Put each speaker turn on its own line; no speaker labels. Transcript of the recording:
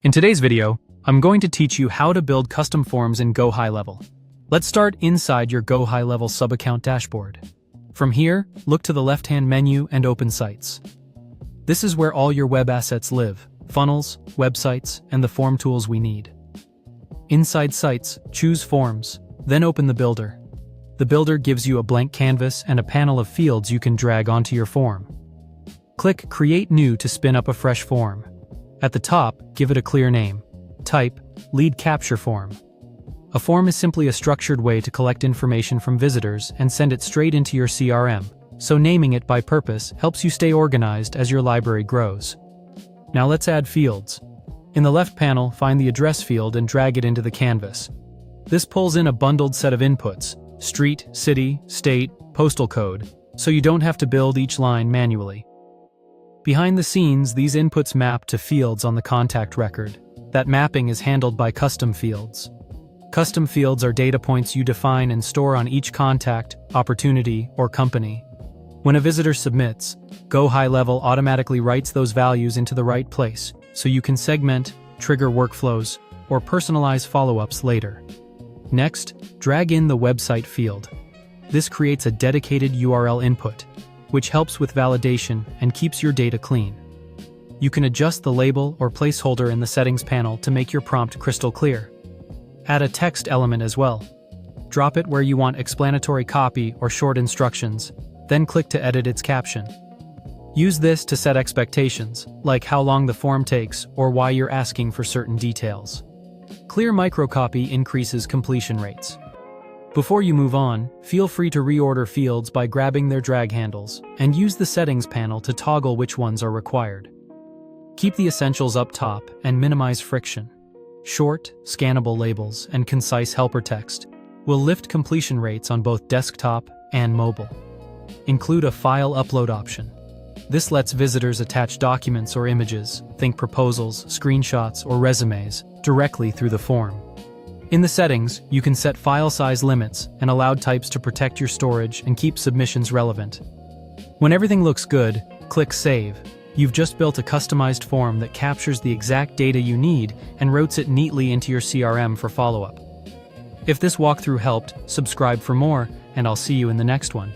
In today's video, I'm going to teach you how to build custom forms in GoHighLevel. Let's start inside your GoHighLevel sub-account dashboard. From here, look to the left-hand menu and open Sites. This is where all your web assets live: funnels, websites, and the form tools we need. Inside Sites, choose Forms, then open the Builder. The Builder gives you a blank canvas and a panel of fields you can drag onto your form. Click Create New to spin up a fresh form. At the top, give it a clear name. Type Lead Capture Form. A form is simply a structured way to collect information from visitors and send it straight into your CRM, so naming it by purpose helps you stay organized as your library grows. Now let's add fields. In the left panel, find the address field and drag it into the canvas. This pulls in a bundled set of inputs: street, city, state, postal code, so you don't have to build each line manually. Behind the scenes, these inputs map to fields on the contact record. That mapping is handled by custom fields. Custom fields are data points you define and store on each contact, opportunity, or company. When a visitor submits, GoHighLevel automatically writes those values into the right place, so you can segment, trigger workflows, or personalize follow-ups later. Next, drag in the website field. This creates a dedicated URL input, which helps with validation and keeps your data clean. You can adjust the label or placeholder in the settings panel to make your prompt crystal clear. Add a text element as well. Drop it where you want explanatory copy or short instructions, then click to edit its caption. Use this to set expectations, like how long the form takes or why you're asking for certain details. Clear microcopy increases completion rates. Before you move on, feel free to reorder fields by grabbing their drag handles, and use the settings panel to toggle which ones are required. Keep the essentials up top and minimize friction. Short, scannable labels and concise helper text will lift completion rates on both desktop and mobile. Include a file upload option. This lets visitors attach documents or images, think proposals, screenshots, or resumes, directly through the form. In the settings, you can set file size limits and allowed types to protect your storage and keep submissions relevant. When everything looks good, click Save. You've just built a customized form that captures the exact data you need and routes it neatly into your CRM for follow-up. If this walkthrough helped, subscribe for more, and I'll see you in the next one.